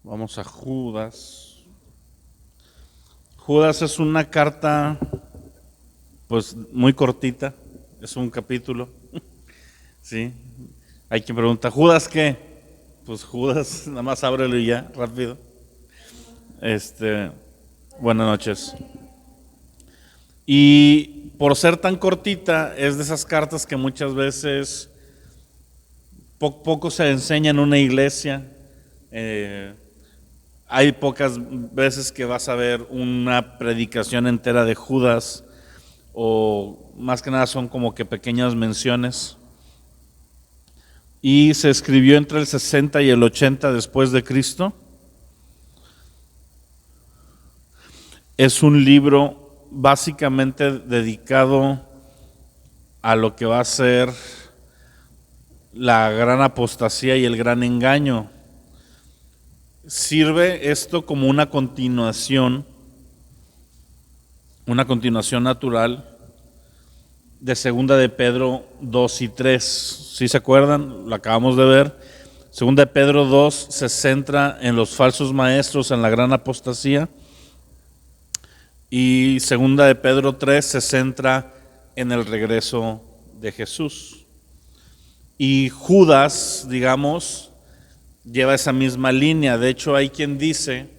Vamos a Judas. Judas es una carta, pues muy cortita, es un capítulo, ¿sí? Hay quien pregunta, ¿Judas qué? Pues Judas, nada más ábrelo y ya, rápido. Buenas noches. Y por ser tan cortita, es de esas cartas que muchas veces poco se enseña en una iglesia. Hay pocas veces que vas a ver una predicación entera de Judas, o más que nada son como que pequeñas menciones. Y se escribió entre el 60 y el 80 después de Cristo. Es un libro básicamente dedicado a lo que va a ser la gran apostasía y el gran engaño. Sirve esto como una continuación natural de Segunda de Pedro 2 y 3. ¿Sí se acuerdan? Lo acabamos de ver. Segunda de Pedro 2 se centra en los falsos maestros, en la gran apostasía. Y Segunda de Pedro 3 se centra en el regreso de Jesús. Y Judas, digamos, lleva esa misma línea. De hecho, hay quien dice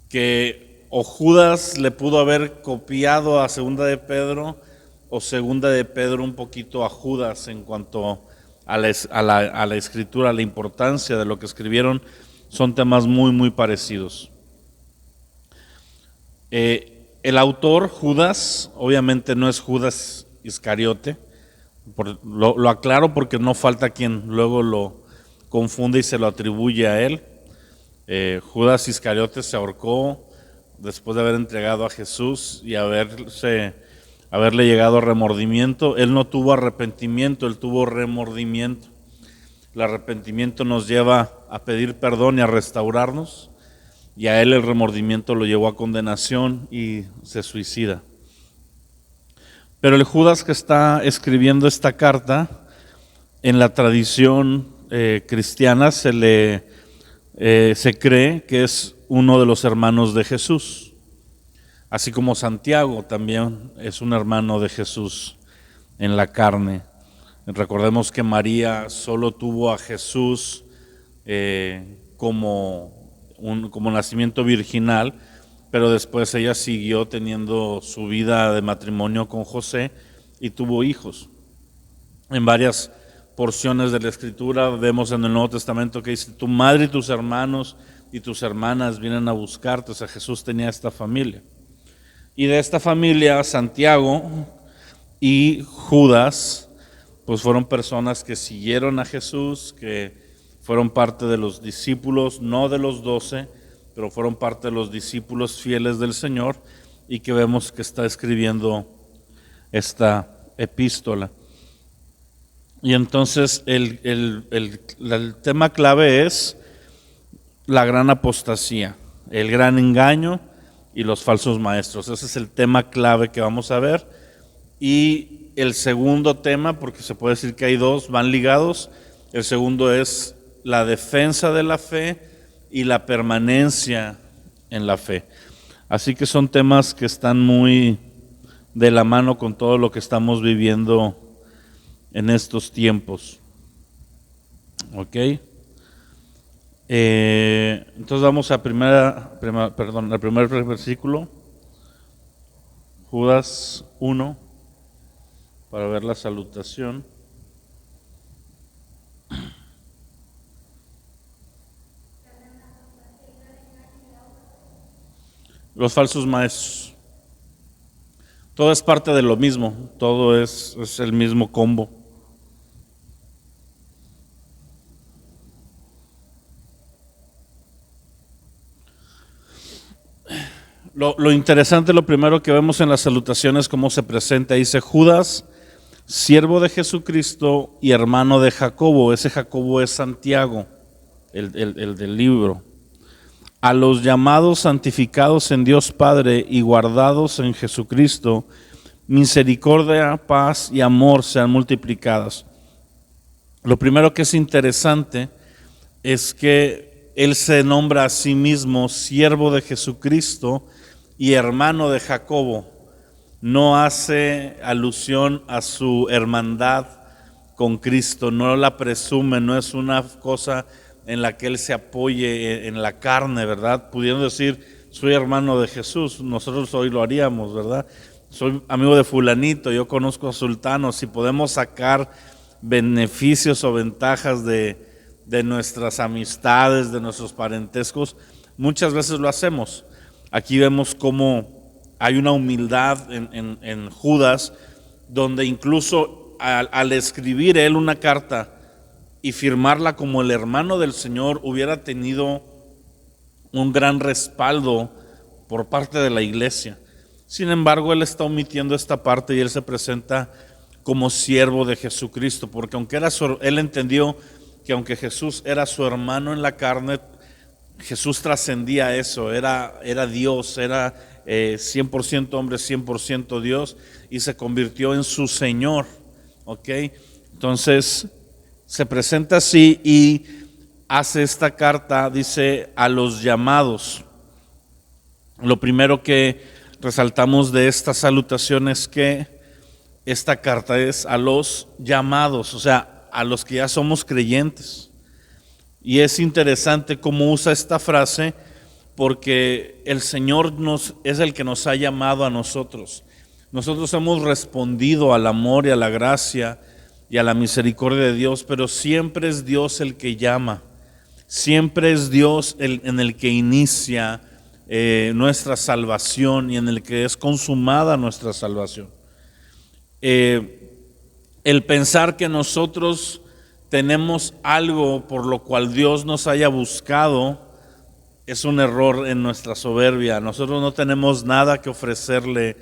que o Judas le pudo haber copiado a Segunda de Pedro, o Segunda de Pedro un poquito a Judas en cuanto a la escritura, a la importancia de lo que escribieron. Son temas muy parecidos. El autor, Judas, obviamente no es Judas Iscariote. Lo aclaro porque no falta quien luego lo confunde y se lo atribuye a él. Judas Iscariote se ahorcó después de haber entregado a Jesús y haberle llegado a remordimiento. Él no tuvo arrepentimiento, él tuvo remordimiento. El arrepentimiento nos lleva a pedir perdón y a restaurarnos, y a él el remordimiento lo llevó a condenación y se suicida. Pero el Judas que está escribiendo esta carta, en la tradición cristiana se cree que es uno de los hermanos de Jesús, así como Santiago también es un hermano de Jesús en la carne. Recordemos que María solo tuvo a Jesús como nacimiento virginal, pero después ella siguió teniendo su vida de matrimonio con José y tuvo hijos. En varias porciones de la Escritura vemos en el Nuevo Testamento que dice: tu madre y tus hermanos y tus hermanas vienen a buscarte. O sea, Jesús tenía esta familia. Y de esta familia, Santiago y Judas, pues fueron personas que siguieron a Jesús, que fueron parte de los discípulos, no de los 12, pero fueron parte de los discípulos fieles del Señor, y que vemos que está escribiendo esta epístola. Y entonces el tema clave es la gran apostasía, el gran engaño y los falsos maestros. Ese es el tema clave que vamos a ver. Y el segundo tema, porque se puede decir que hay dos, van ligados. El segundo es la defensa de la fe y la permanencia en la fe. Así que son temas que están muy de la mano con todo lo que estamos viviendo en estos tiempos. ¿Ok? Entonces vamos al primer versículo, Judas 1, para ver la salutación. Los falsos maestros. Todo es parte de lo mismo, todo es el mismo combo. Lo interesante, lo primero que vemos en la salutación es cómo se presenta. Dice: Judas, siervo de Jesucristo y hermano de Jacobo. Ese Jacobo es Santiago, el del libro. A los llamados, santificados en Dios Padre y guardados en Jesucristo, misericordia, paz y amor sean multiplicadas. Lo primero que es interesante es que Él se nombra a sí mismo siervo de Jesucristo y hermano de Jacobo. No hace alusión a su hermandad con Cristo, no la presume, no es una cosa en la que él se apoye en la carne, ¿verdad? Pudiendo decir, soy hermano de Jesús, nosotros hoy lo haríamos, ¿verdad? Soy amigo de fulanito, yo conozco a sultano, si podemos sacar beneficios o ventajas de nuestras amistades, de nuestros parentescos, muchas veces lo hacemos. Aquí vemos cómo hay una humildad en Judas, donde incluso al escribir él una carta y firmarla como el hermano del Señor, hubiera tenido un gran respaldo por parte de la iglesia. Sin embargo, él está omitiendo esta parte y él se presenta como siervo de Jesucristo, porque aunque él entendió que aunque Jesús era su hermano en la carne, Jesús trascendía eso, era Dios, era 100% hombre, 100% Dios, y se convirtió en su Señor, ¿ok? Entonces, se presenta así y hace esta carta, dice, a los llamados. Lo primero que resaltamos de esta salutación es que esta carta es a los llamados, o sea, a los que ya somos creyentes. Y es interesante cómo usa esta frase, porque el Señor es el que nos ha llamado a nosotros. Nosotros hemos respondido al amor y a la gracia y a la misericordia de Dios, pero siempre es Dios el que llama. Siempre es Dios en el que inicia nuestra salvación y en el que es consumada nuestra salvación. El pensar que nosotros tenemos algo por lo cual Dios nos haya buscado es un error en nuestra soberbia. Nosotros no tenemos nada que ofrecerle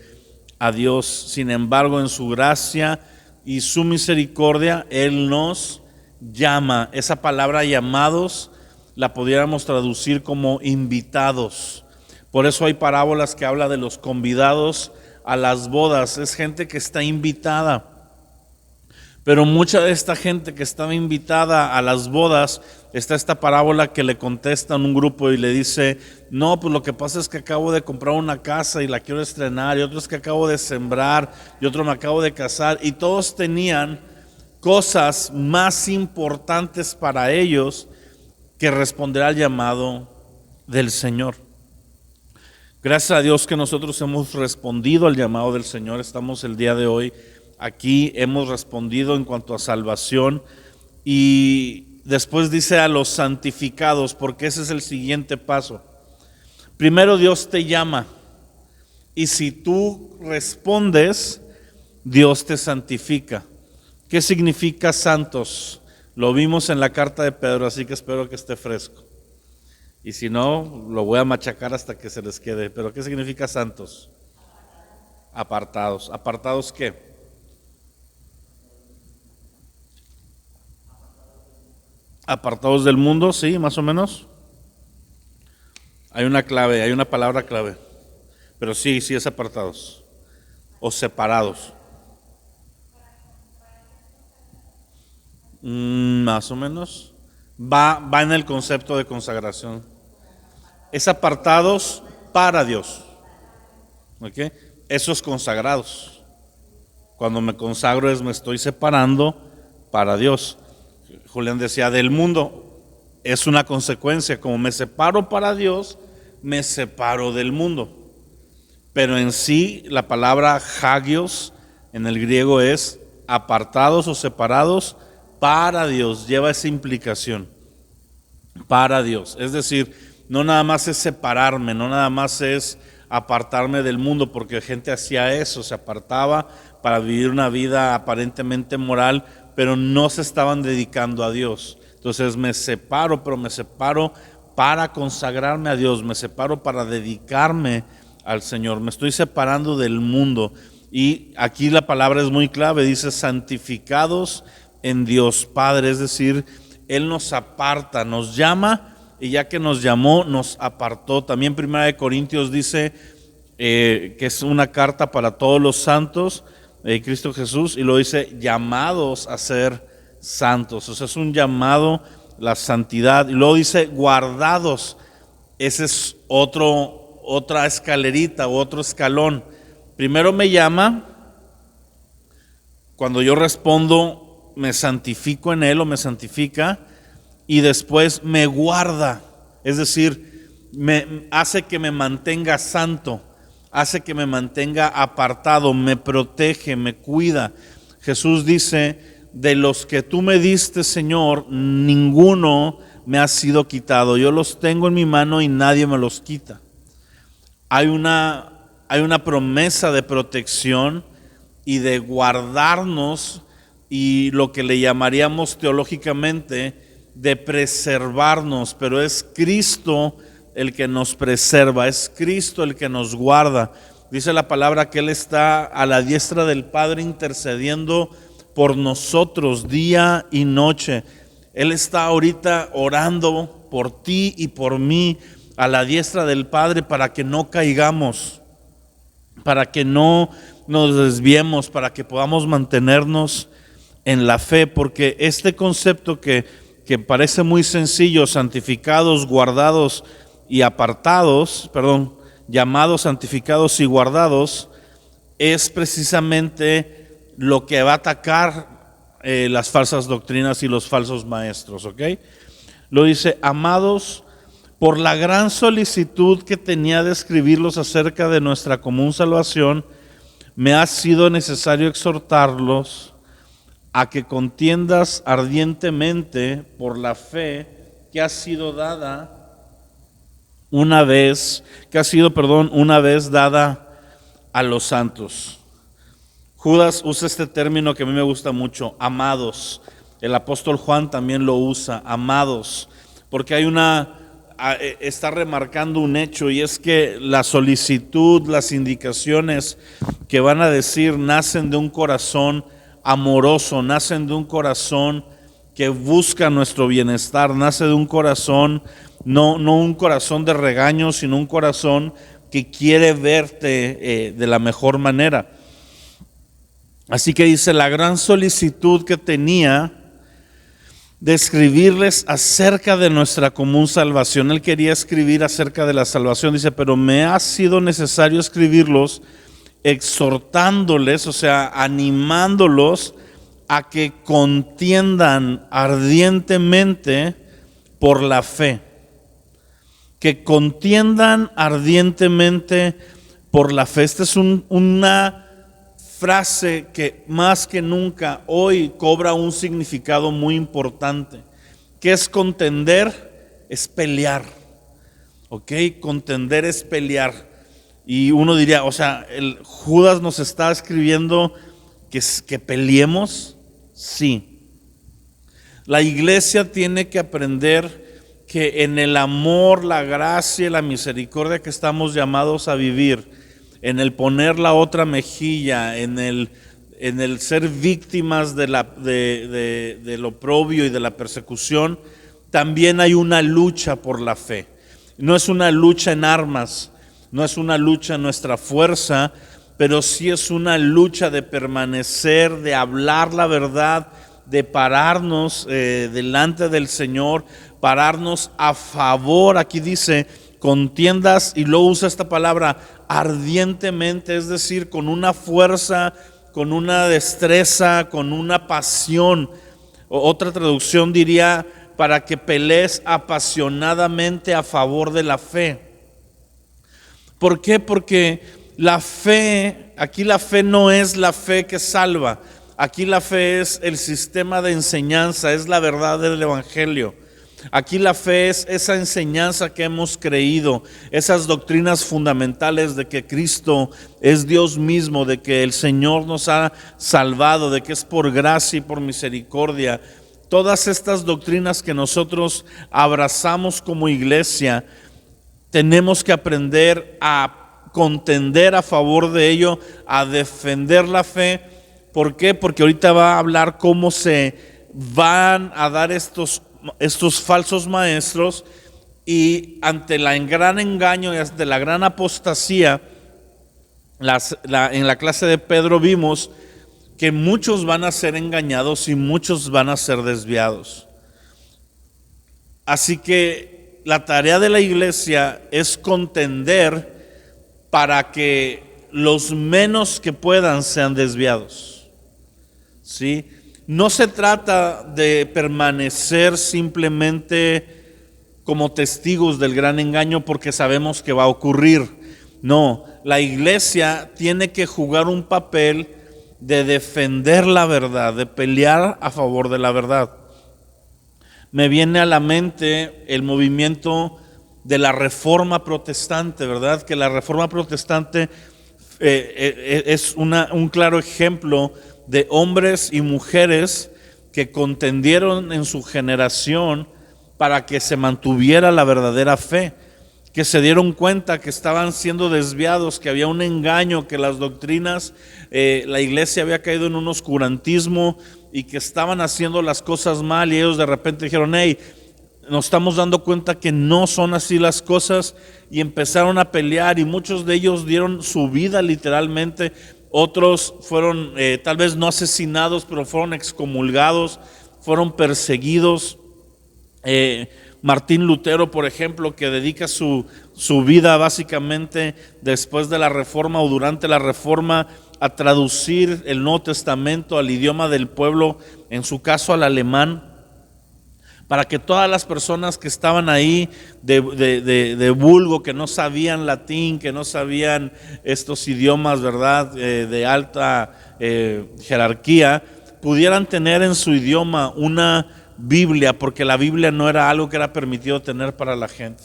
a Dios. Sin embargo, en su gracia y su misericordia, Él nos llama. Esa palabra llamados la pudiéramos traducir como invitados. Por eso hay parábolas que habla de los convidados a las bodas. Es gente que está invitada. Pero mucha de esta gente que estaba invitada a las bodas, está esta parábola que le contestan un grupo y le dice, no, pues lo que pasa es que acabo de comprar una casa y la quiero estrenar, y otro es que acabo de sembrar, y otro me acabo de casar, y todos tenían cosas más importantes para ellos que responder al llamado del Señor. Gracias a Dios que nosotros hemos respondido al llamado del Señor, estamos el día de hoy aquí, hemos respondido en cuanto a salvación, y después dice a los santificados, porque ese es el siguiente paso. Primero Dios te llama, y si tú respondes, Dios te santifica. ¿Qué significa santos? Lo vimos en la carta de Pedro, así que espero que esté fresco. Y si no, lo voy a machacar hasta que se les quede. Pero ¿qué significa santos? Apartados. ¿Apartados qué? Apartados del mundo, sí, más o menos. Hay una clave, hay una palabra clave. Pero sí es apartados. O separados. Más o menos. Va en el concepto de consagración. Es apartados para Dios. ¿Ok? Esos consagrados. Cuando me consagro me estoy separando para Dios. Julián decía, del mundo es una consecuencia. Como me separo para Dios, me separo del mundo. Pero en sí, la palabra hagios en el griego es apartados o separados para Dios. Lleva esa implicación. Para Dios. Es decir, no nada más es separarme, no nada más es apartarme del mundo, porque gente hacía eso, se apartaba para vivir una vida aparentemente moral, pero no se estaban dedicando a Dios. Entonces me separo, pero me separo para consagrarme a Dios, me separo para dedicarme al Señor, me estoy separando del mundo. Y aquí la palabra es muy clave, dice santificados en Dios Padre, es decir, Él nos aparta, nos llama, y ya que nos llamó, nos apartó. También 1 Corintios dice que es una carta para todos los santos de Cristo Jesús, y lo dice llamados a ser santos. O sea, es un llamado la santidad. Y luego dice guardados. Ese es otra escalerita, otro escalón. Primero me llama, cuando yo respondo, me santifico en Él o me santifica, y después me guarda, es decir, me hace que me mantenga santo, hace que me mantenga apartado, me protege, me cuida. Jesús dice, de los que tú me diste, Señor, ninguno me ha sido quitado. Yo los tengo en mi mano y nadie me los quita. Hay una promesa de protección y de guardarnos, y lo que le llamaríamos teológicamente de preservarnos, pero es Cristo el que nos preserva, es Cristo el que nos guarda. Dice la palabra que Él está a la diestra del Padre intercediendo por nosotros día y noche. Él está ahorita orando por ti y por mí a la diestra del Padre para que no caigamos, para que no nos desviemos, para que podamos mantenernos en la fe, porque este concepto que parece muy sencillo, santificados, guardados y apartados, llamados, santificados y guardados, es precisamente lo que va a atacar las falsas doctrinas y los falsos maestros, ¿ok? Lo dice, amados, por la gran solicitud que tenía de escribirlos acerca de nuestra común salvación, me ha sido necesario exhortarlos a que contiendas ardientemente por la fe que ha sido una vez dada a los santos. Judas usa este término que a mí me gusta mucho, amados. El apóstol Juan también lo usa, amados, porque está remarcando un hecho, y es que la solicitud, las indicaciones que van a decir nacen de un corazón amoroso, nacen de un corazón que busca nuestro bienestar, nace de un corazón, no un corazón de regaño, sino un corazón que quiere verte de la mejor manera. Así que dice, la gran solicitud que tenía de escribirles acerca de nuestra común salvación. Él quería escribir acerca de la salvación, dice, pero me ha sido necesario escribirlos exhortándoles, o sea, animándolos a que contiendan ardientemente por la fe. Que contiendan ardientemente por la fe. Esta es una frase que más que nunca hoy cobra un significado muy importante. ¿Qué es contender? Es pelear. ¿Ok? Contender es pelear. Y uno diría, o sea, el Judas nos está escribiendo que peleemos. Sí. La iglesia tiene que aprender que en el amor, la gracia y la misericordia que estamos llamados a vivir, en el poner la otra mejilla, en el ser víctimas de lo oprobio y de la persecución, también hay una lucha por la fe. No es una lucha en armas, no es una lucha en nuestra fuerza, pero sí es una lucha de permanecer, de hablar la verdad, de pararnos delante del Señor, pararnos a favor. Aquí dice contiendas, y luego usa esta palabra ardientemente, es decir, con una fuerza, con una destreza, con una pasión. Otra traducción diría, para que pelees apasionadamente a favor de la fe. ¿Por qué? Porque la fe, aquí la fe no es la fe que salva. Aquí la fe es el sistema de enseñanza, es la verdad del Evangelio. Aquí la fe es esa enseñanza que hemos creído, esas doctrinas fundamentales de que Cristo es Dios mismo, de que el Señor nos ha salvado, de que es por gracia y por misericordia. Todas estas doctrinas que nosotros abrazamos como iglesia, tenemos que aprender a contender a favor de ello, a defender la fe. ¿Por qué? Porque ahorita va a hablar cómo se van a dar estos falsos maestros, y ante el gran engaño y ante la gran apostasía, en la clase de Pedro vimos que muchos van a ser engañados y muchos van a ser desviados. Así que la tarea de la iglesia es contender para que los menos que puedan sean desviados, ¿sí? No se trata de permanecer simplemente como testigos del gran engaño porque sabemos que va a ocurrir. No, la iglesia tiene que jugar un papel de defender la verdad, de pelear a favor de la verdad. Me viene a la mente el movimiento de la Reforma Protestante, ¿verdad? Que la Reforma Protestante es un claro ejemplo de hombres y mujeres que contendieron en su generación para que se mantuviera la verdadera fe, que se dieron cuenta que estaban siendo desviados, que había un engaño, que las doctrinas, la iglesia había caído en un oscurantismo y que estaban haciendo las cosas mal, y ellos de repente dijeron: hey, nos estamos dando cuenta que no son así las cosas, y empezaron a pelear, y muchos de ellos dieron su vida literalmente. Otros fueron tal vez no asesinados, pero fueron excomulgados, fueron perseguidos. Martín Lutero, por ejemplo, que dedica su vida básicamente después de la Reforma o durante la Reforma a traducir el Nuevo Testamento al idioma del pueblo, en su caso al alemán, para que todas las personas que estaban ahí de vulgo, que no sabían latín, que no sabían estos idiomas, ¿verdad?, de alta jerarquía, pudieran tener en su idioma una Biblia, porque la Biblia no era algo que era permitido tener para la gente.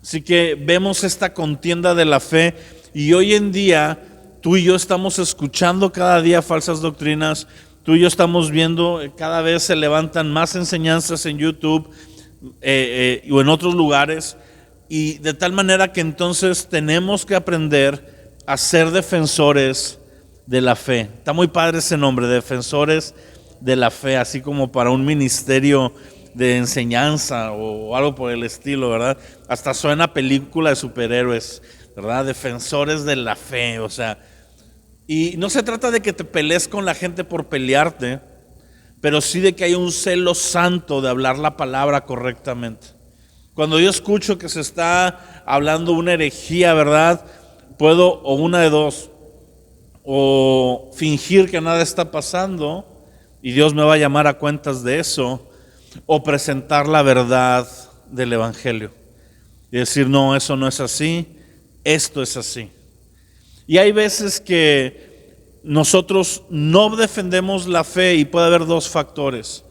Así que vemos esta contienda de la fe, y hoy en día tú y yo estamos escuchando cada día falsas doctrinas. Tú y yo estamos viendo, cada vez se levantan más enseñanzas en YouTube o en otros lugares, y de tal manera que entonces tenemos que aprender a ser defensores de la fe. Está muy padre ese nombre, defensores de la fe, así como para un ministerio de enseñanza o algo por el estilo, ¿verdad? Hasta suena película de superhéroes, ¿verdad? Defensores de la fe, o sea. Y no se trata de que te pelees con la gente por pelearte, pero sí de que haya un celo santo de hablar la palabra correctamente. Cuando yo escucho que se está hablando una herejía, ¿verdad?, puedo, o una de dos, o fingir que nada está pasando y Dios me va a llamar a cuentas de eso, o presentar la verdad del evangelio y decir: no, eso no es así, esto es así. Y hay veces que nosotros no defendemos la fe, y puede haber dos factores.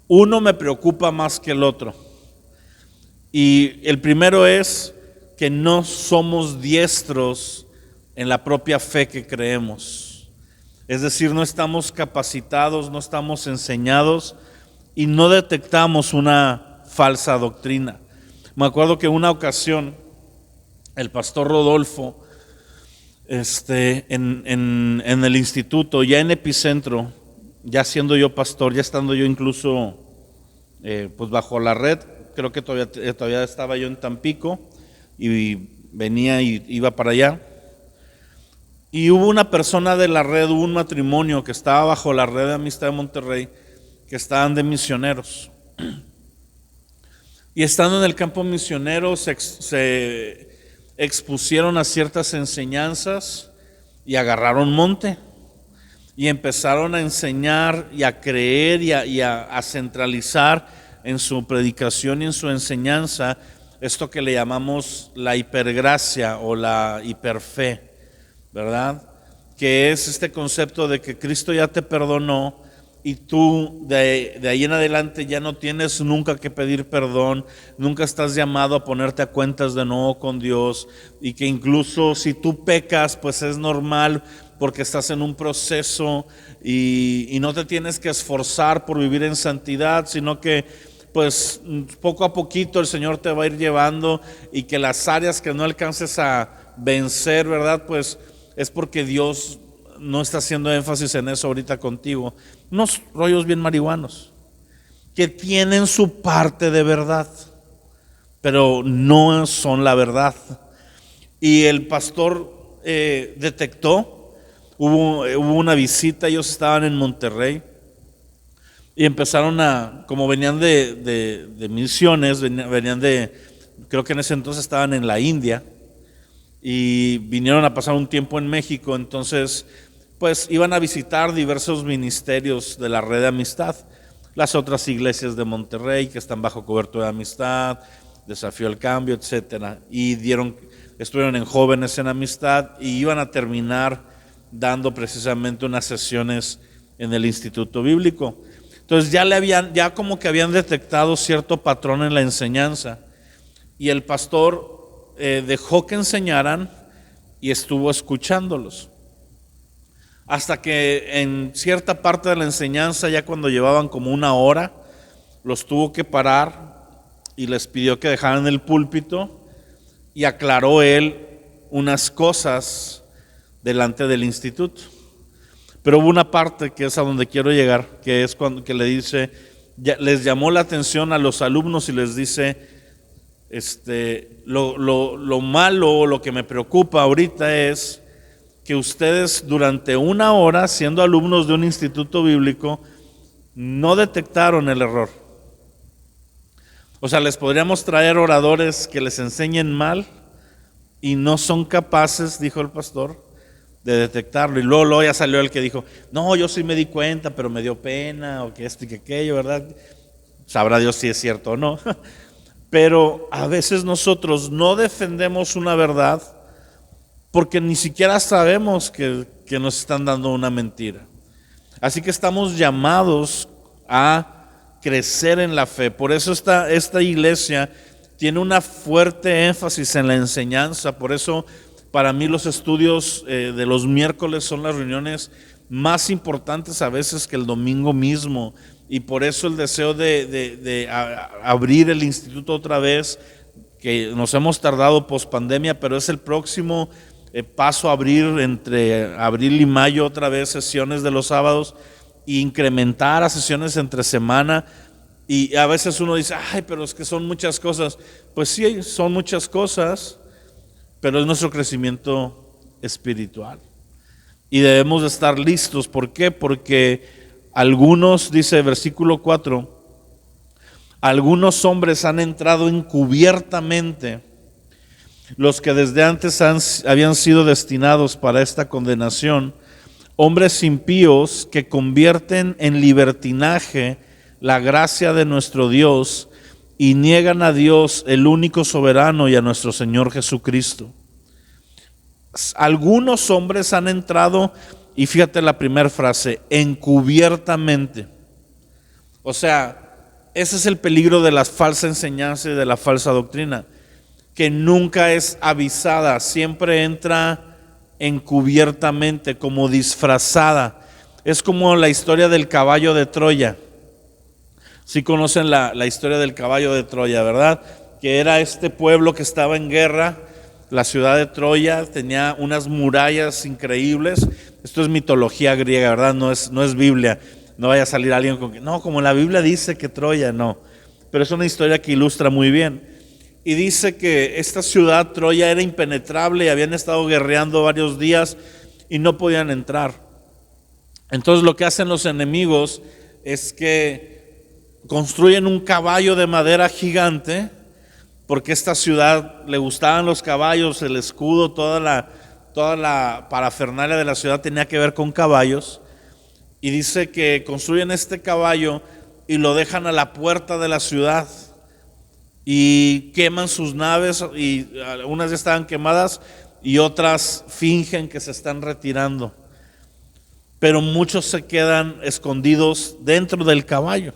Uno me preocupa más que el otro, y el primero es que no somos diestros en la propia fe que creemos. Es decir, no estamos capacitados, no estamos enseñados, y no detectamos una falsa doctrina. Me acuerdo que una ocasión el pastor Rodolfo, en el instituto, ya en Epicentro, ya siendo yo pastor, ya estando yo incluso pues bajo la red, creo que todavía estaba yo en Tampico y venía y iba para allá. Y hubo una persona de la red, hubo un matrimonio que estaba bajo la red de Amistad de Monterrey, que estaban de misioneros. Y estando en el campo misionero se expusieron a ciertas enseñanzas y agarraron monte y empezaron a enseñar y a creer y a centralizar en su predicación y en su enseñanza esto que le llamamos la hipergracia o la hiperfe, ¿verdad? Que es este concepto de que Cristo ya te perdonó y tú de ahí en adelante ya no tienes nunca que pedir perdón, nunca estás llamado a ponerte a cuentas de nuevo con Dios, y que incluso si tú pecas, pues es normal porque estás en un proceso y no te tienes que esforzar por vivir en santidad, sino que pues poco a poquito el Señor te va a ir llevando, y que las áreas que no alcances a vencer, ¿verdad?, pues es porque Dios no está haciendo énfasis en eso ahorita contigo. Unos rollos bien marihuanos que tienen su parte de verdad, pero no son la verdad. Y el pastor detectó, hubo una visita, ellos estaban en Monterrey, y empezaron como venían de misiones, venían creo que en ese entonces estaban en la India, y vinieron a pasar un tiempo en México. Entonces pues iban a visitar diversos ministerios de la Red de Amistad, las otras iglesias de Monterrey que están bajo cobertura de Amistad, Desafío al Cambio, etcétera, y estuvieron en Jóvenes en Amistad, y iban a terminar dando precisamente unas sesiones en el Instituto Bíblico. Entonces ya como que habían detectado cierto patrón en la enseñanza, y el pastor dejó que enseñaran y estuvo escuchándolos. Hasta que en cierta parte de la enseñanza, ya cuando llevaban como una hora, los tuvo que parar y les pidió que dejaran el púlpito, y aclaró él unas cosas delante del instituto. Pero hubo una parte que es a donde quiero llegar, que es cuando que le dice, les llamó la atención a los alumnos y les dice, lo malo, lo que me preocupa ahorita es que ustedes durante una hora, siendo alumnos de un instituto bíblico, no detectaron el error. O sea, les podríamos traer oradores que les enseñen mal y no son capaces, dijo el pastor, de detectarlo. Y luego ya salió el que dijo, no, yo sí me di cuenta, pero me dio pena, o que esto y que aquello, ¿verdad? Sabrá Dios si es cierto o no. Pero a veces nosotros no defendemos una verdad porque ni siquiera sabemos que nos están dando una mentira. Así que estamos llamados a crecer en la fe. Por eso esta iglesia tiene una fuerte énfasis en la enseñanza. Por eso para mí los estudios de los miércoles son las reuniones más importantes a veces que el domingo mismo. Y por eso el deseo de abrir el instituto otra vez, que nos hemos tardado post pandemia, pero es el próximo paso a abrir entre abril y mayo otra vez sesiones de los sábados, e incrementar a sesiones entre semana. Y a veces uno dice, ay, pero es que son muchas cosas. Pues sí, son muchas cosas, pero es nuestro crecimiento espiritual. Y debemos de estar listos. ¿Por qué? Porque algunos, dice versículo 4, algunos hombres han entrado encubiertamente, los que desde antes habían sido destinados para esta condenación, hombres impíos que convierten en libertinaje la gracia de nuestro Dios y niegan a Dios, el único soberano, y a nuestro Señor Jesucristo. Algunos hombres han entrado, y fíjate la primera frase, encubiertamente. O sea, ese es el peligro de la falsa enseñanza y de la falsa doctrina, que nunca es avisada, siempre entra encubiertamente, como disfrazada. Es como la historia del caballo de Troya. Sí conocen la historia del caballo de Troya, ¿verdad? Que era este pueblo que estaba en guerra. La ciudad de Troya tenía unas murallas increíbles. Esto es mitología griega, ¿verdad? No es Biblia. No vaya a salir alguien con que, no, como la Biblia dice que Troya, no. Pero es una historia que ilustra muy bien. Y dice que esta ciudad, Troya, era impenetrable y habían estado guerreando varios días y no podían entrar. Entonces lo que hacen los enemigos es que construyen un caballo de madera gigante, porque a esta ciudad le gustaban los caballos, el escudo, toda la parafernalia de la ciudad tenía que ver con caballos. Y dice que construyen este caballo y lo dejan a la puerta de la ciudad y queman sus naves, y unas ya estaban quemadas y otras fingen que se están retirando, pero muchos se quedan escondidos dentro del caballo.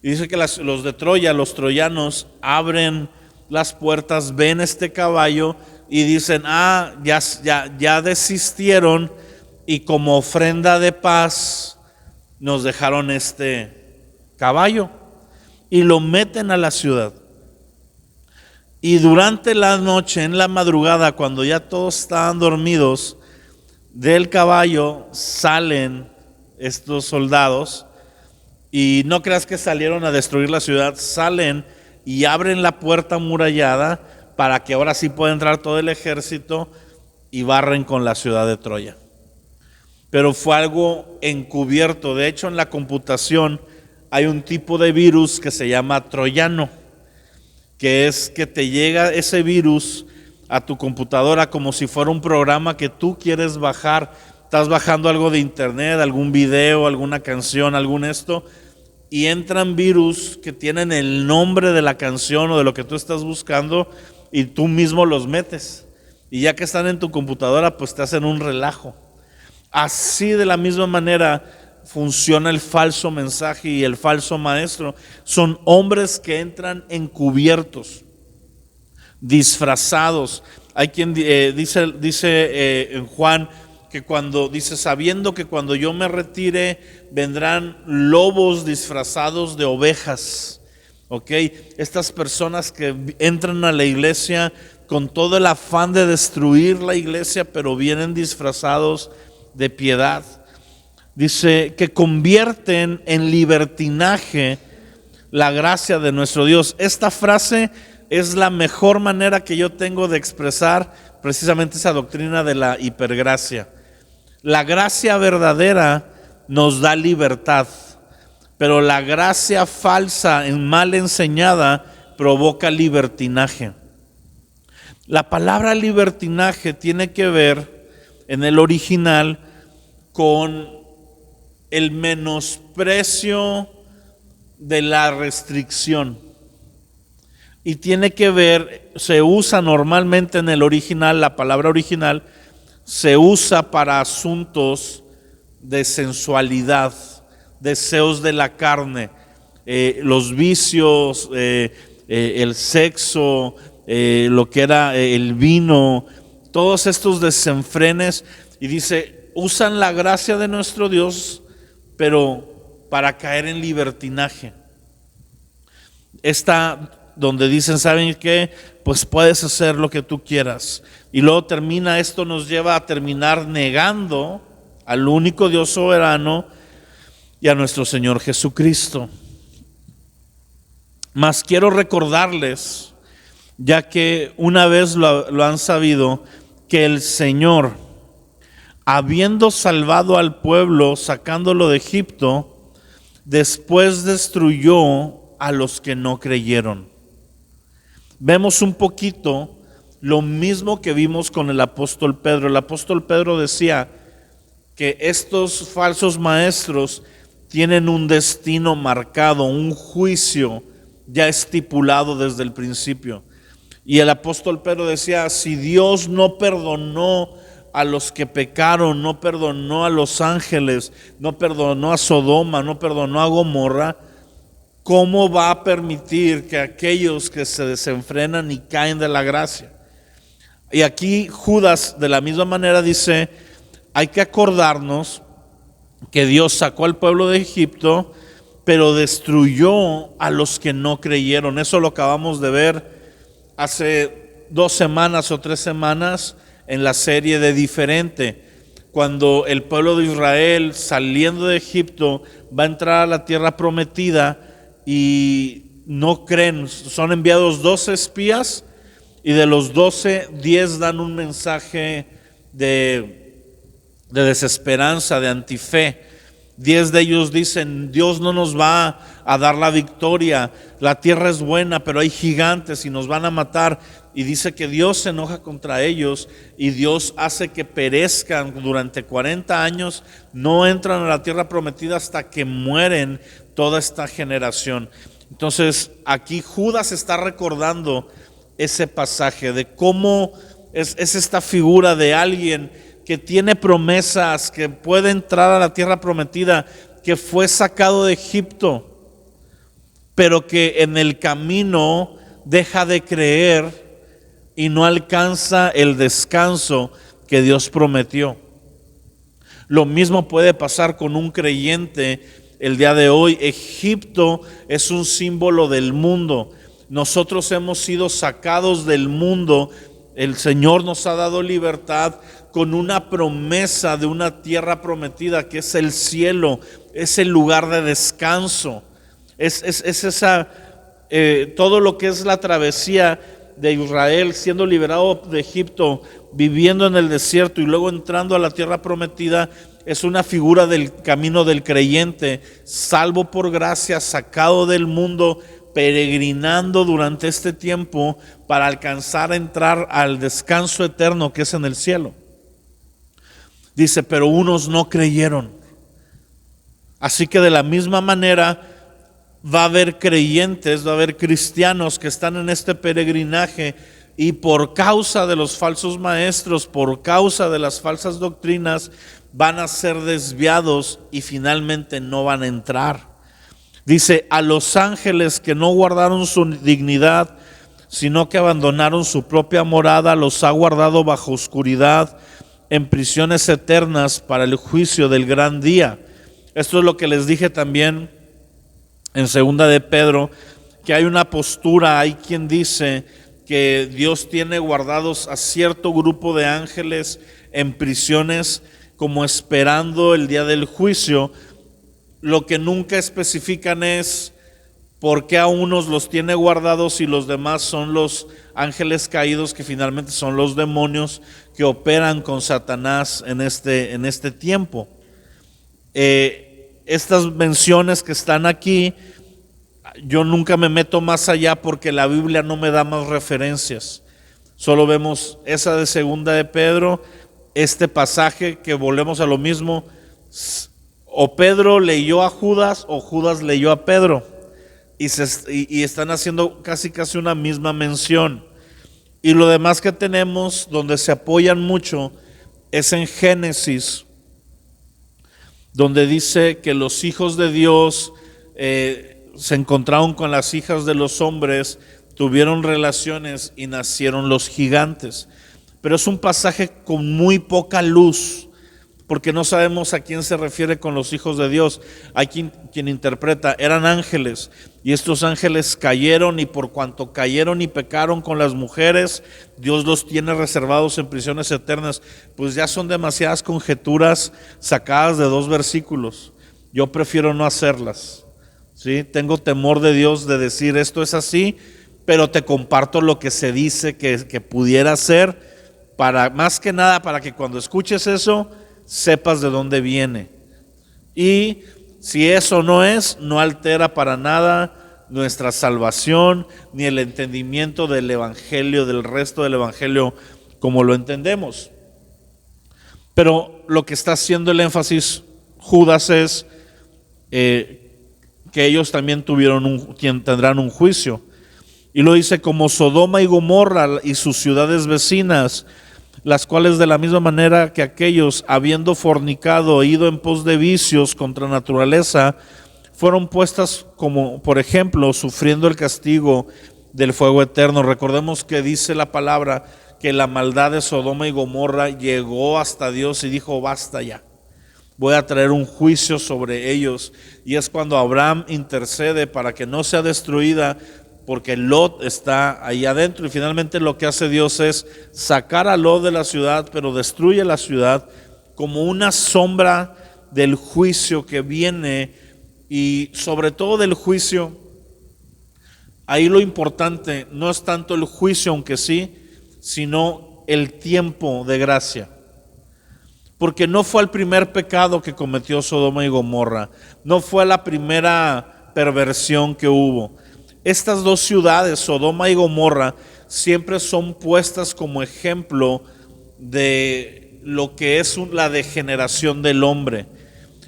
Y dice que los de Troya, los troyanos, abren las puertas, ven este caballo y dicen, ya desistieron, y como ofrenda de paz nos dejaron este caballo, y lo meten a la ciudad. Y durante la noche, en la madrugada, cuando ya todos estaban dormidos, del caballo salen estos soldados. Y no creas que salieron a destruir la ciudad, salen y abren la puerta amurallada para que ahora sí pueda entrar todo el ejército y barren con la ciudad de Troya. Pero fue algo encubierto. De hecho, en la computación hay un tipo de virus que se llama troyano, que es que te llega ese virus a tu computadora como si fuera un programa que tú quieres bajar. Estás bajando algo de internet, algún video, alguna canción, algún esto, y entran virus que tienen el nombre de la canción o de lo que tú estás buscando y tú mismo los metes. Y ya que están en tu computadora, pues te hacen un relajo. Así de la misma manera funciona el falso mensaje y el falso maestro. Son hombres que entran encubiertos, disfrazados. Hay quien dice en Juan que cuando dice, sabiendo que cuando yo me retire vendrán lobos disfrazados de ovejas. ¿Ok? Estas personas que entran a la iglesia con todo el afán de destruir la iglesia, pero vienen disfrazados de piedad. Dice que convierten en libertinaje la gracia de nuestro Dios. Esta frase es la mejor manera que yo tengo de expresar precisamente esa doctrina de la hipergracia. La gracia verdadera nos da libertad, pero la gracia falsa, mal enseñada, provoca libertinaje. La palabra libertinaje tiene que ver en el original con el menosprecio de la restricción. Y tiene que ver, se usa normalmente en el original, la palabra original, se usa para asuntos de sensualidad, deseos de la carne, los vicios, el sexo, lo que era el vino, todos estos desenfrenes. Y dice, usan la gracia de nuestro Dios, pero para caer en libertinaje. Está donde dicen, ¿saben qué? Pues puedes hacer lo que tú quieras. Y luego termina, esto nos lleva a terminar negando al único Dios soberano y a nuestro Señor Jesucristo. Mas quiero recordarles, ya que una vez lo han sabido, que el Señor, habiendo salvado al pueblo, sacándolo de Egipto, después destruyó a los que no creyeron. Vemos un poquito lo mismo que vimos con el apóstol Pedro. El apóstol Pedro decía que estos falsos maestros tienen un destino marcado, un juicio ya estipulado desde el principio. Y el apóstol Pedro decía, si Dios no perdonó a los que pecaron, no perdonó a los ángeles, no perdonó a Sodoma, no perdonó a Gomorra, ¿cómo va a permitir que aquellos que se desenfrenan y caen de la gracia? Y aquí Judas de la misma manera dice, hay que acordarnos que Dios sacó al pueblo de Egipto, pero destruyó a los que no creyeron. Eso lo acabamos de ver hace 2 semanas o 3 semanas en la serie de Diferente, cuando el pueblo de Israel, saliendo de Egipto, va a entrar a la tierra prometida y no creen. Son enviados 12 espías y de los 12, 10 dan un mensaje de desesperanza, de antife. 10 de ellos dicen, Dios no nos va a dar la victoria, la tierra es buena, pero hay gigantes y nos van a matar. Y dice que Dios se enoja contra ellos y Dios hace que perezcan durante 40 años, no entran a la tierra prometida hasta que mueren toda esta generación. Entonces aquí Judas está recordando ese pasaje de cómo es esta figura de alguien que tiene promesas, que puede entrar a la tierra prometida, que fue sacado de Egipto, pero que en el camino deja de creer y no alcanza el descanso que Dios prometió. Lo mismo puede pasar con un creyente el día de hoy. Egipto es un símbolo del mundo. Nosotros hemos sido sacados del mundo. El Señor nos ha dado libertad con una promesa de una tierra prometida que es el cielo, es el lugar de descanso. Es esa, todo lo que es la travesía de Israel, siendo liberado de Egipto, viviendo en el desierto y luego entrando a la tierra prometida, es una figura del camino del creyente, salvo por gracia, sacado del mundo, peregrinando durante este tiempo para alcanzar a entrar al descanso eterno que es en el cielo. Dice, pero unos no creyeron. Así que de la misma manera va a haber creyentes, va a haber cristianos que están en este peregrinaje y por causa de los falsos maestros, por causa de las falsas doctrinas, van a ser desviados y finalmente no van a entrar. Dice, a los ángeles que no guardaron su dignidad, sino que abandonaron su propia morada, los ha guardado bajo oscuridad en prisiones eternas para el juicio del gran día. Esto es lo que les dije también en segunda de Pedro, que hay una postura, hay quien dice que Dios tiene guardados a cierto grupo de ángeles en prisiones como esperando el día del juicio. Lo que nunca especifican es por qué a unos los tiene guardados y los demás son los ángeles caídos, que finalmente son los demonios que operan con Satanás en este tiempo. Estas menciones que están aquí, yo nunca me meto más allá porque la Biblia no me da más referencias. Solo vemos esa de segunda de Pedro, este pasaje que volvemos a lo mismo. O Pedro leyó a Judas o Judas leyó a Pedro y están haciendo casi una misma mención. Y lo demás que tenemos donde se apoyan mucho es en Génesis, donde dice que los hijos de Dios se encontraron con las hijas de los hombres, tuvieron relaciones y nacieron los gigantes. Pero es un pasaje con muy poca luz, porque no sabemos a quién se refiere con los hijos de Dios. Hay quien interpreta, eran ángeles, y estos ángeles cayeron, y por cuanto cayeron y pecaron con las mujeres, Dios los tiene reservados en prisiones eternas. Pues ya son demasiadas conjeturas sacadas de 2 versículos. Yo prefiero no hacerlas, ¿sí? Tengo temor de Dios de decir esto es así, pero te comparto lo que se dice que pudiera ser, para más que nada para que cuando escuches eso sepas de dónde viene. Y si eso no altera para nada nuestra salvación ni el entendimiento del evangelio, del resto del evangelio como lo entendemos. Pero lo que está haciendo el énfasis Judas es que ellos también tendrán un juicio. Y lo dice como Sodoma y Gomorra y sus ciudades vecinas, las cuales de la misma manera que aquellos, habiendo fornicado e ido en pos de vicios contra naturaleza, fueron puestas como, por ejemplo, sufriendo el castigo del fuego eterno. Recordemos que dice la palabra que la maldad de Sodoma y Gomorra llegó hasta Dios y dijo, basta ya, voy a traer un juicio sobre ellos. Y es cuando Abraham intercede para que no sea destruida, porque Lot está ahí adentro. Y finalmente lo que hace Dios es sacar a Lot de la ciudad, pero destruye la ciudad como una sombra del juicio que viene. Y sobre todo del juicio, ahí lo importante no es tanto el juicio, aunque sí, sino el tiempo de gracia. Porque no fue el primer pecado que cometió Sodoma y Gomorra, no fue la primera perversión que hubo. Estas 2 ciudades, Sodoma y Gomorra, siempre son puestas como ejemplo de lo que es la degeneración del hombre.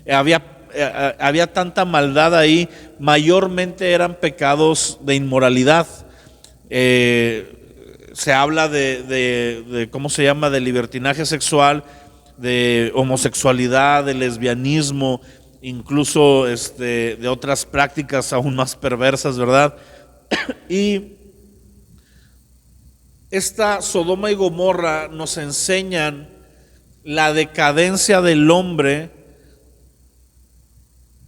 Había tanta maldad ahí, mayormente eran pecados de inmoralidad. Se habla de ¿cómo se llama?, de libertinaje sexual, de homosexualidad, de lesbianismo, incluso de otras prácticas aún más perversas, ¿verdad? Y esta Sodoma y Gomorra nos enseñan la decadencia del hombre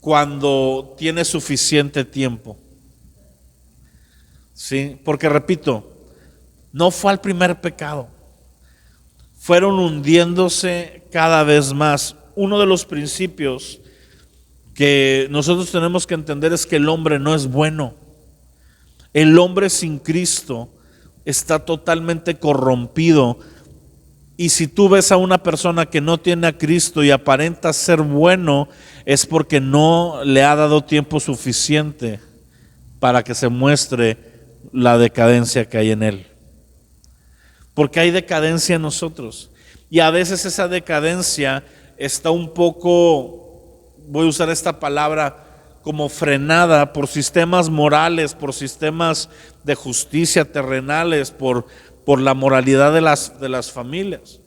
cuando tiene suficiente tiempo, ¿sí? Porque repito, no fue el primer pecado, fueron hundiéndose cada vez más. Uno de los principios que nosotros tenemos que entender es que el hombre no es bueno. El hombre sin Cristo está totalmente corrompido Y si tú ves a una persona que no tiene a Cristo y aparenta ser bueno, es porque no le ha dado tiempo suficiente para que se muestre la decadencia que hay en él. Porque hay decadencia en nosotros. Y a veces esa decadencia está un poco, voy a usar esta palabra, como frenada por sistemas morales, por sistemas de justicia terrenales, por la moralidad de las familias.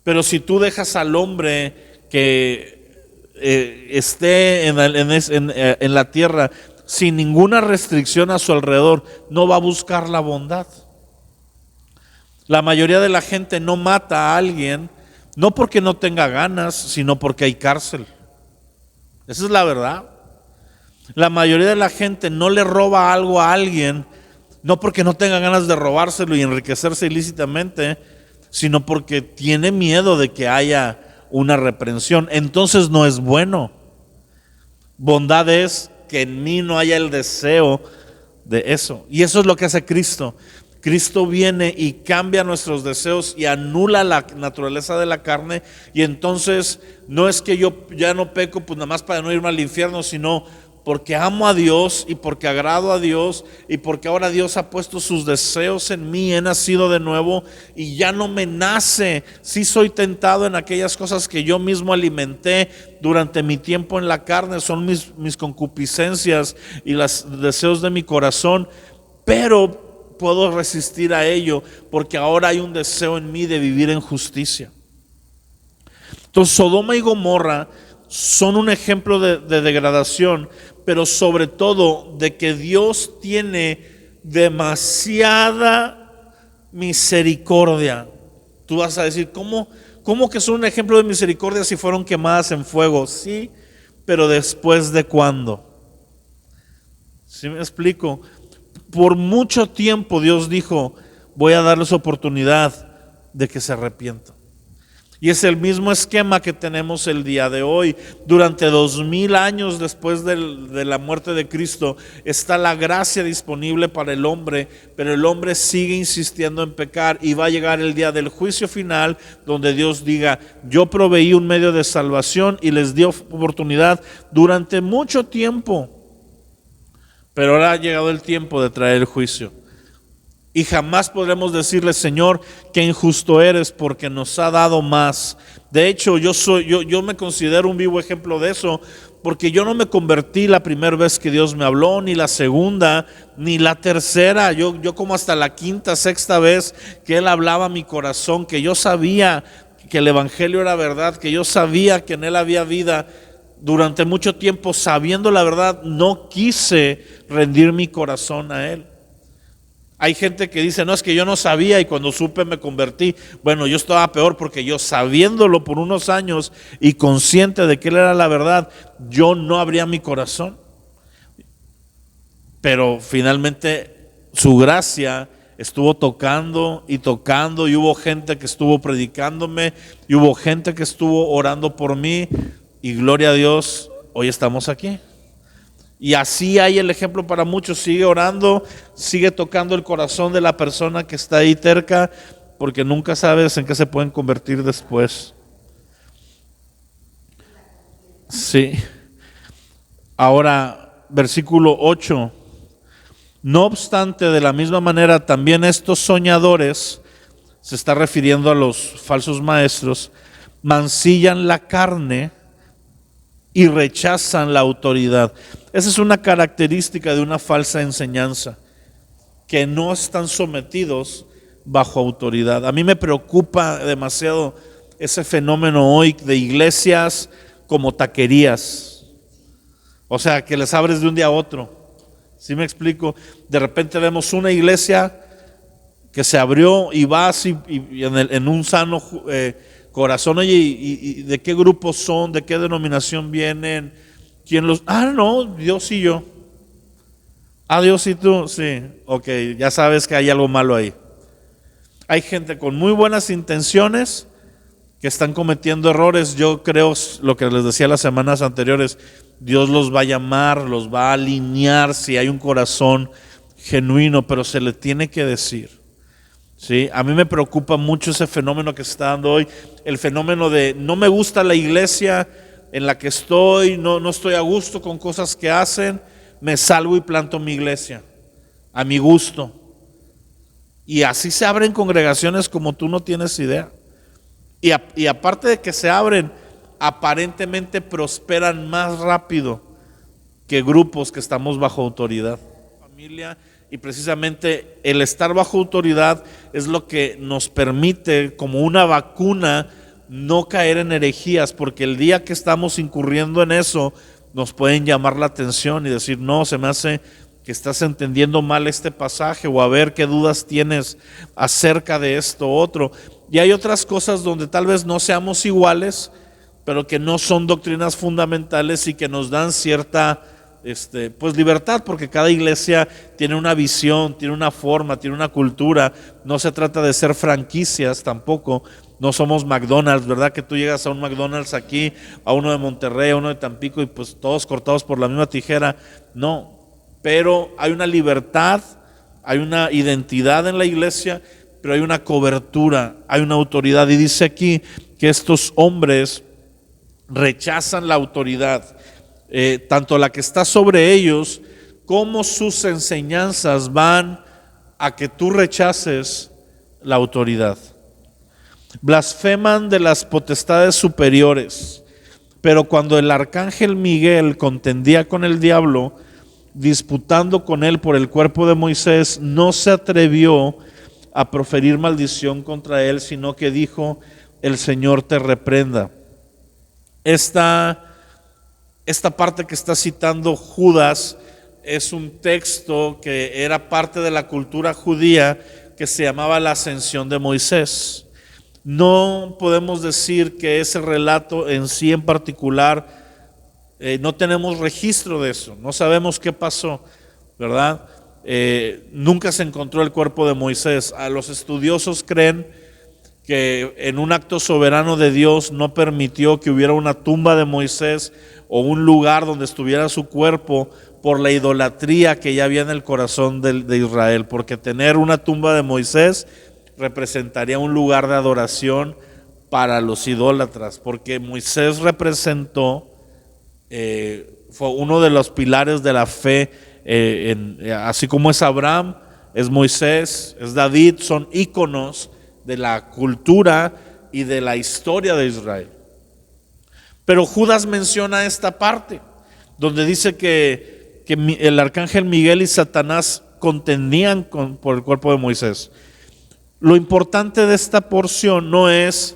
Pero si tú dejas al hombre que esté en la tierra sin ninguna restricción a su alrededor, no va a buscar la bondad. La mayoría de la gente no mata a alguien, no porque no tenga ganas, sino porque hay cárcel. Esa es la verdad. La mayoría de la gente no le roba algo a alguien, no porque no tenga ganas de robárselo y enriquecerse ilícitamente, sino porque tiene miedo de que haya una reprensión. Entonces no es bueno. Bondad es que en mí no haya el deseo de eso. Y eso es lo que hace Cristo. Cristo viene y cambia nuestros deseos y anula la naturaleza de la carne. Y entonces no es que yo ya no peco pues nada más para no irme al infierno, sino porque amo a Dios y porque agrado a Dios y porque ahora Dios ha puesto sus deseos en mí, he nacido de nuevo y ya no me nace. Sí soy tentado en aquellas cosas que yo mismo alimenté durante mi tiempo en la carne, son mis concupiscencias y los deseos de mi corazón, pero puedo resistir a ello porque ahora hay un deseo en mí de vivir en justicia. Entonces Sodoma y Gomorra son un ejemplo de degradación, pero sobre todo de que Dios tiene demasiada misericordia. Tú vas a decir, ¿cómo que son un ejemplo de misericordia si fueron quemadas en fuego? Sí, pero ¿después de cuándo? ¿Sí me explico? Por mucho tiempo Dios dijo, voy a darles oportunidad de que se arrepientan. Y es el mismo esquema que tenemos el día de hoy. Durante 2000 años después de la muerte de Cristo está la gracia disponible para el hombre, pero el hombre sigue insistiendo en pecar y va a llegar el día del juicio final donde Dios diga, yo proveí un medio de salvación y les di oportunidad durante mucho tiempo, pero ahora ha llegado el tiempo de traer el juicio. Y jamás podremos decirle, Señor, qué injusto eres porque nos ha dado más. De hecho, yo me considero un vivo ejemplo de eso, porque yo no me convertí la primera vez que Dios me habló, ni la segunda, ni la tercera. Yo como hasta la quinta, sexta vez que Él hablaba a mi corazón, que yo sabía que el Evangelio era verdad, que yo sabía que en Él había vida. Durante mucho tiempo, sabiendo la verdad, no quise rendir mi corazón a Él. Hay gente que dice, no, es que yo no sabía y cuando supe me convertí. Bueno, yo estaba peor porque yo sabiéndolo por unos años y consciente de que Él era la verdad, yo no abría mi corazón. Pero finalmente su gracia estuvo tocando y hubo gente que estuvo predicándome y hubo gente que estuvo orando por mí y gloria a Dios, hoy estamos aquí. Y así hay el ejemplo para muchos. Sigue orando, sigue tocando el corazón de la persona que está ahí terca, porque nunca sabes en qué se pueden convertir después. Sí. Ahora, versículo 8. No obstante, de la misma manera, también estos soñadores, se está refiriendo a los falsos maestros, mancillan la carne y rechazan la autoridad. Esa es una característica de una falsa enseñanza, que no están sometidos bajo autoridad. A mí me preocupa demasiado ese fenómeno hoy de iglesias como taquerías. O sea, que les abres de un día a otro. ¿Sí me explico? De repente vemos una iglesia que se abrió y vas y en un sano corazón, oye, ¿y de qué grupo son? ¿De qué denominación vienen? ¿Quién los? No, Dios y yo. Dios y tú, sí. Ok, ya sabes que hay algo malo ahí. Hay gente con muy buenas intenciones que están cometiendo errores. Yo creo, lo que les decía las semanas anteriores, Dios los va a llamar, los va a alinear si hay un corazón genuino, pero se le tiene que decir. ¿sí? A mí me preocupa mucho ese fenómeno que se está dando hoy, el fenómeno de no me gusta la iglesia en la que estoy, no estoy a gusto con cosas que hacen, me salgo y planto mi iglesia a mi gusto. Y así se abren congregaciones como tú no tienes idea. Y aparte de que se abren, aparentemente prosperan más rápido que grupos que estamos bajo autoridad. Familia, y precisamente el estar bajo autoridad es lo que nos permite, como una vacuna, no caer en herejías, porque el día que estamos incurriendo en eso, nos pueden llamar la atención y decir, no, se me hace que estás entendiendo mal este pasaje, o a ver qué dudas tienes acerca de esto otro. Y hay otras cosas donde tal vez no seamos iguales, pero que no son doctrinas fundamentales y que nos dan cierta pues libertad, porque cada iglesia tiene una visión, tiene una forma, tiene una cultura. No se trata de ser franquicias tampoco. No somos McDonald's, ¿verdad? Que tú llegas a un McDonald's aquí, a uno de Monterrey, a uno de Tampico, y pues todos cortados por la misma tijera. No, pero hay una libertad, hay una identidad en la iglesia, pero hay una cobertura, hay una autoridad. Y dice aquí que estos hombres rechazan la autoridad, tanto la que está sobre ellos como sus enseñanzas van a que tú rechaces la autoridad. Blasfeman de las potestades superiores, pero cuando el arcángel Miguel contendía con el diablo, disputando con él por el cuerpo de Moisés, no se atrevió a proferir maldición contra él, sino que dijo, el Señor te reprenda. Esta parte que está citando Judas es un texto que era parte de la cultura judía, que se llamaba la ascensión de Moisés. No podemos decir que ese relato en sí en particular, no tenemos registro de eso, no sabemos qué pasó, ¿verdad? Nunca se encontró el cuerpo de Moisés. A los estudiosos creen que en un acto soberano de Dios no permitió que hubiera una tumba de Moisés o un lugar donde estuviera su cuerpo por la idolatría que ya había en el corazón de Israel, porque tener una tumba de Moisés representaría un lugar de adoración para los idólatras, porque Moisés representó, fue uno de los pilares de la fe, así como es Abraham, es Moisés, es David, son íconos de la cultura y de la historia de Israel. Pero Judas menciona esta parte donde dice que el arcángel Miguel y Satanás contendían por el cuerpo de Moisés. Lo importante de esta porción no es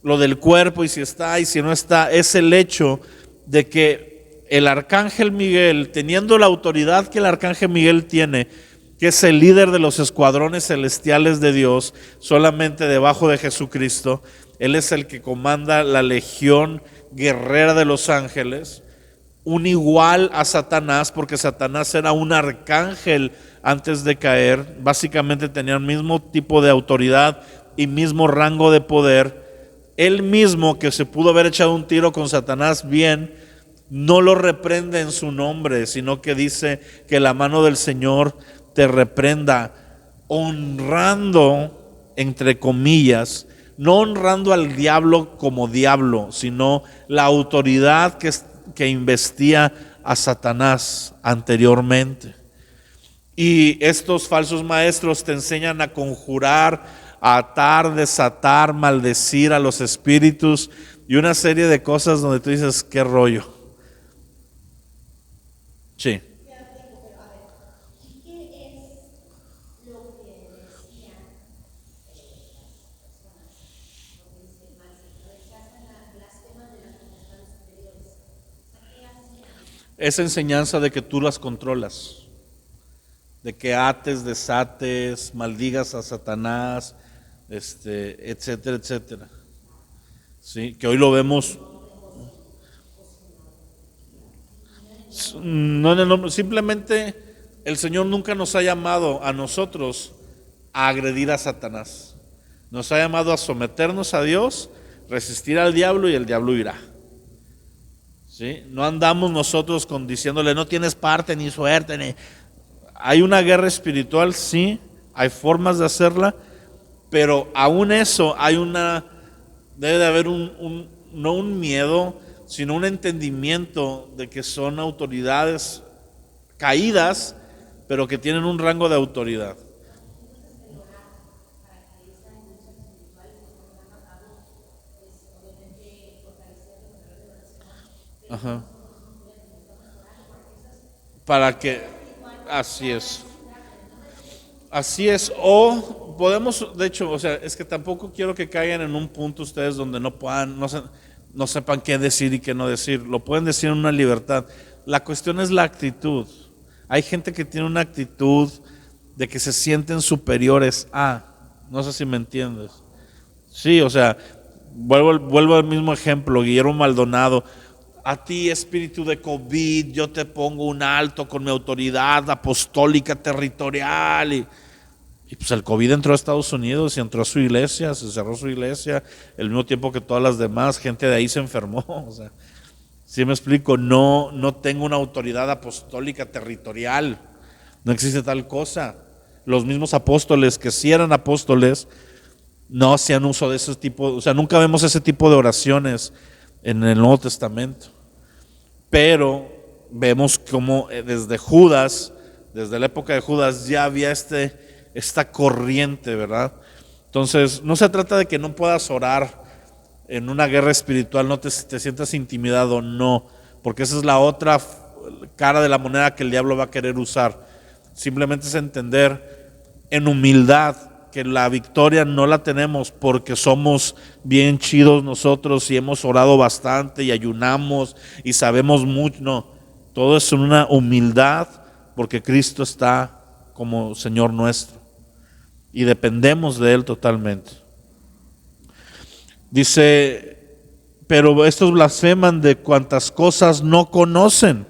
lo del cuerpo y si está y si no está, es el hecho de que el arcángel Miguel, teniendo la autoridad que el arcángel Miguel tiene, que es el líder de los escuadrones celestiales de Dios, solamente debajo de Jesucristo, él es el que comanda la legión guerrera de los ángeles, un igual a Satanás, porque Satanás era un arcángel antes de caer, básicamente tenía el mismo tipo de autoridad y mismo rango de poder. Él mismo, que se pudo haber echado un tiro con Satanás bien, no lo reprende en su nombre, sino que dice que la mano del Señor te reprenda, honrando, entre comillas, no honrando al diablo como diablo, sino la autoridad que investía a Satanás anteriormente. Y estos falsos maestros te enseñan a conjurar, a atar, desatar, maldecir a los espíritus y una serie de cosas donde tú dices, ¿qué rollo? Sí. Esa enseñanza de que tú las controlas, de que ates, desates, maldigas a Satanás, etcétera, etcétera. Sí, que hoy lo vemos. No, simplemente el Señor nunca nos ha llamado a nosotros a agredir a Satanás. Nos ha llamado a someternos a Dios, resistir al diablo y el diablo irá. ¿Sí? No andamos nosotros diciéndole no tienes parte ni suerte. Hay una guerra espiritual, sí, hay formas de hacerla, pero aún eso debe de haber no un miedo, sino un entendimiento de que son autoridades caídas, pero que tienen un rango de autoridad. Ajá. Para que, así es. Así es, o podemos, de hecho, o sea, es que tampoco quiero que caigan en un punto ustedes donde no puedan, no sepan qué decir y qué no decir. Lo pueden decir en una libertad. La cuestión es la actitud. Hay gente que tiene una actitud de que se sienten superiores a, no sé si me entiendes. Sí, o sea, vuelvo al mismo ejemplo, Guillermo Maldonado. A ti, espíritu de COVID, yo te pongo un alto con mi autoridad apostólica territorial. Y pues el COVID entró a Estados Unidos y entró a su iglesia, se cerró su iglesia, al mismo tiempo que todas las demás, gente de ahí se enfermó. O sea, ¿sí me explico? No tengo una autoridad apostólica territorial, no existe tal cosa. Los mismos apóstoles que sí eran apóstoles no hacían uso de ese tipo, o sea, nunca vemos ese tipo de oraciones en el Nuevo Testamento. Pero vemos como desde Judas, desde la época de Judas, ya había esta corriente, ¿verdad? Entonces, no se trata de que no puedas orar en una guerra espiritual, no te sientas intimidado, no, porque esa es la otra cara de la moneda que el diablo va a querer usar. Simplemente es entender en humildad que la victoria no la tenemos porque somos bien chidos nosotros y hemos orado bastante y ayunamos y sabemos mucho. No, todo es una humildad porque Cristo está como Señor nuestro y dependemos de Él totalmente. Dice, pero estos blasfeman de cuantas cosas no conocen,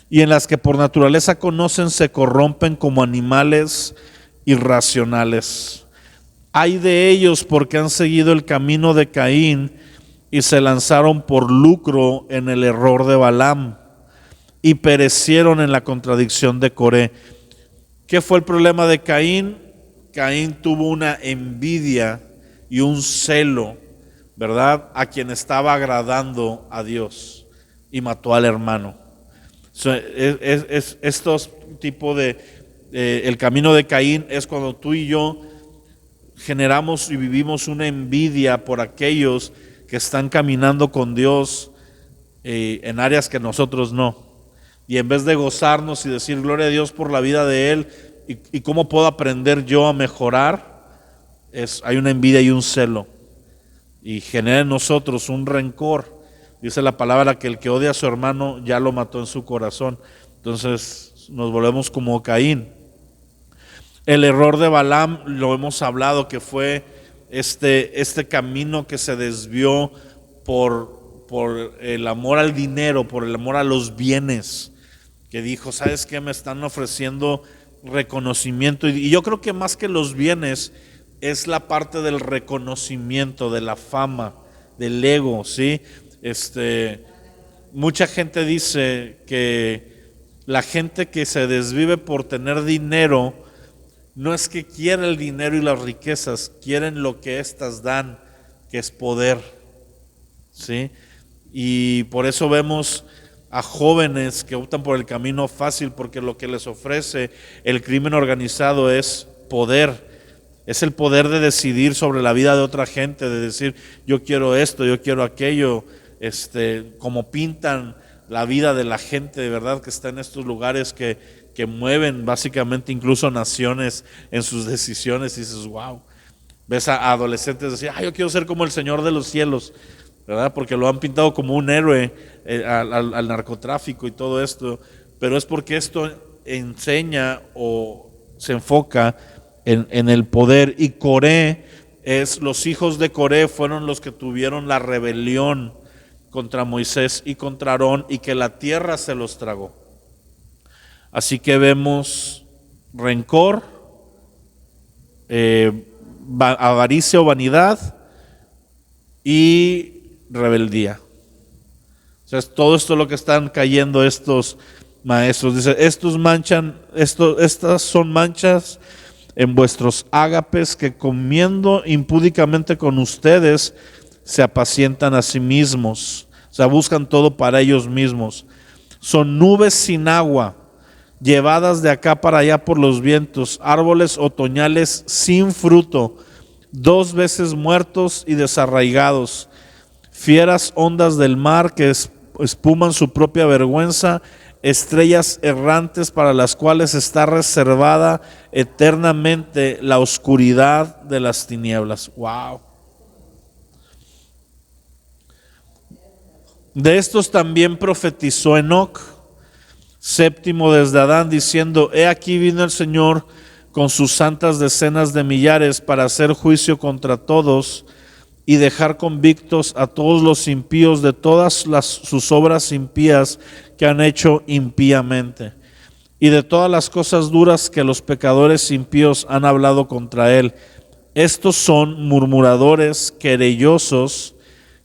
y en las que por naturaleza conocen se corrompen como animales irracionales. Ay de ellos porque han seguido el camino de Caín y se lanzaron por lucro en el error de Balaam y perecieron en la contradicción de Coré. ¿Qué fue el problema de Caín? Caín tuvo una envidia y un celo, ¿verdad?, a quien estaba agradando a Dios y mató al hermano. Estos tipos de el camino de Caín es cuando tú y yo generamos y vivimos una envidia por aquellos que están caminando con Dios en áreas que nosotros no. Y en vez de gozarnos y decir gloria a Dios por la vida de Él y cómo puedo aprender yo a mejorar, hay una envidia y un celo. Y genera en nosotros un rencor. Dice la palabra que el que odia a su hermano ya lo mató en su corazón. Entonces nos volvemos como Caín. El error de Balaam lo hemos hablado, que fue este camino que se desvió por el amor al dinero, por el amor a los bienes, que dijo, ¿sabes qué? Me están ofreciendo reconocimiento. Y yo creo que más que los bienes es la parte del reconocimiento, de la fama, del ego, ¿sí? Mucha gente dice que la gente que se desvive por tener dinero no es que quiera el dinero y las riquezas, quieren lo que éstas dan, que es poder, ¿sí? Y por eso vemos a jóvenes que optan por el camino fácil, porque lo que les ofrece el crimen organizado es poder. Es el poder de decidir sobre la vida de otra gente, de decir yo quiero esto, yo quiero aquello, como pintan la vida de la gente de verdad que está en estos lugares que mueven básicamente incluso naciones en sus decisiones, y dices wow. Ves a adolescentes decir, yo quiero ser como el Señor de los cielos, ¿verdad? Porque lo han pintado como un héroe al narcotráfico y todo esto, pero es porque esto enseña o se enfoca en el poder. Y Coré los hijos de Coré fueron los que tuvieron la rebelión contra Moisés y contra Aarón, y que la tierra se los tragó. Así que vemos rencor, avaricia o vanidad y rebeldía. O sea, es todo esto lo que están cayendo estos maestros. Dice, estas son manchas en vuestros ágapes, que comiendo impúdicamente con ustedes se apacientan a sí mismos, o sea, buscan todo para ellos mismos. Son nubes sin agua, llevadas de acá para allá por los vientos, árboles otoñales sin fruto, 2 veces muertos y desarraigados, fieras ondas del mar que espuman su propia vergüenza, estrellas errantes para las cuales está reservada eternamente la oscuridad de las tinieblas. Wow. De estos también profetizó Enoc, séptimo desde Adán, diciendo: he aquí vino el Señor con sus santas decenas de millares para hacer juicio contra todos y dejar convictos a todos los impíos de todas sus obras impías que han hecho impíamente, y de todas las cosas duras que los pecadores impíos han hablado contra él. Estos son murmuradores, querellosos,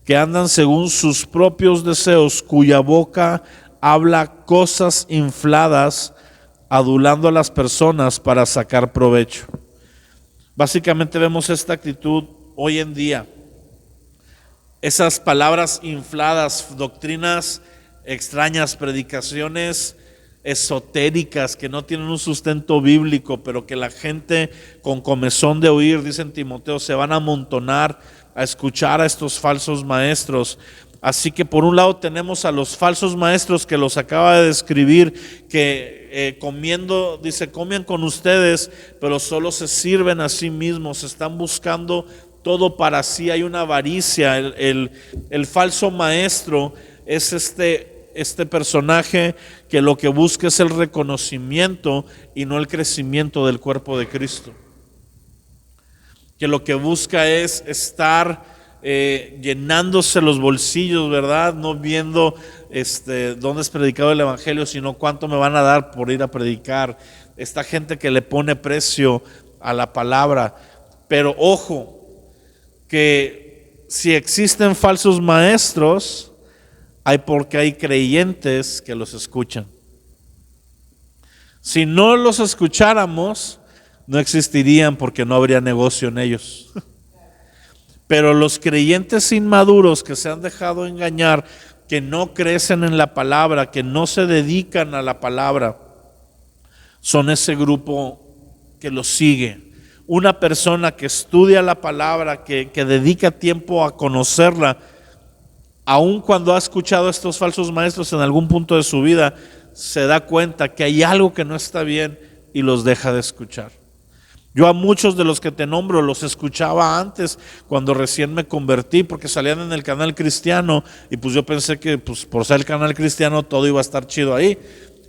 que andan según sus propios deseos, cuya boca habla cosas infladas, adulando a las personas para sacar provecho. Básicamente vemos esta actitud hoy en día. Esas palabras infladas, doctrinas extrañas, predicaciones esotéricas que no tienen un sustento bíblico, pero que la gente con comezón de oír, dice en Timoteo, se van a amontonar a escuchar a estos falsos maestros. Así que por un lado tenemos a los falsos maestros que los acaba de describir, que comiendo, dice, comen con ustedes, pero solo se sirven a sí mismos, están buscando todo para sí, hay una avaricia. El falso maestro es este personaje que lo que busca es el reconocimiento y no el crecimiento del cuerpo de Cristo. Que lo que busca es estar llenándose los bolsillos, ¿verdad? No viendo dónde es predicado el evangelio, sino cuánto me van a dar por ir a predicar. Esta gente que le pone precio a la palabra. Pero ojo, que si existen falsos maestros, hay porque hay creyentes que los escuchan. Si no los escucháramos, no existirían, porque no habría negocio en ellos. Pero los creyentes inmaduros que se han dejado engañar, que no crecen en la palabra, que no se dedican a la palabra, son ese grupo que los sigue. Una persona que estudia la palabra, que dedica tiempo a conocerla, aun cuando ha escuchado a estos falsos maestros en algún punto de su vida, se da cuenta que hay algo que no está bien y los deja de escuchar. Yo a muchos de los que te nombro los escuchaba antes, cuando recién me convertí, porque salían en el canal cristiano y pues yo pensé que pues por ser el canal cristiano todo iba a estar chido ahí.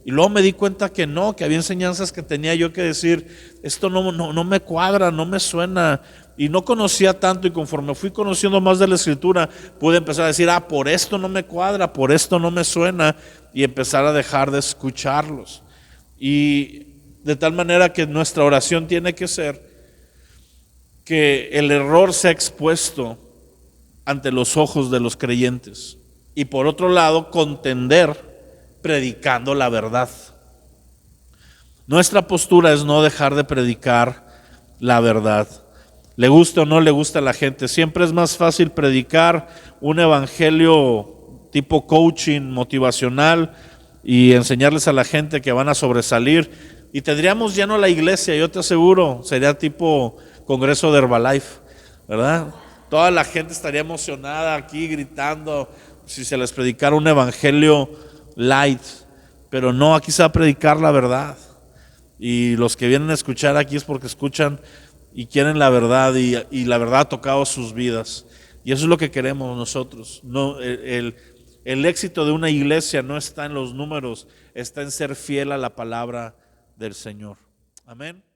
Y luego me di cuenta que no, que había enseñanzas que tenía yo que decir, esto no me cuadra, no me suena. Y no conocía tanto, y conforme fui conociendo más de la Escritura, pude empezar a decir, por esto no me cuadra, por esto no me suena, y empezar a dejar de escucharlos. Y de tal manera que nuestra oración tiene que ser que el error sea expuesto ante los ojos de los creyentes. Y por otro lado, contender predicando la verdad. Nuestra postura es no dejar de predicar la verdad. Le gusta o no le gusta a la gente. Siempre es más fácil predicar un evangelio tipo coaching, motivacional, y enseñarles a la gente que van a sobresalir. Y tendríamos lleno la iglesia, yo te aseguro, sería tipo congreso de Herbalife, ¿verdad? Toda la gente estaría emocionada aquí gritando si se les predicara un evangelio light, pero no, aquí se va a predicar la verdad. Y los que vienen a escuchar aquí es porque escuchan y quieren la verdad, y la verdad ha tocado sus vidas. Y eso es lo que queremos nosotros. No, el éxito de una iglesia no está en los números, está en ser fiel a la palabra del Señor. Amén.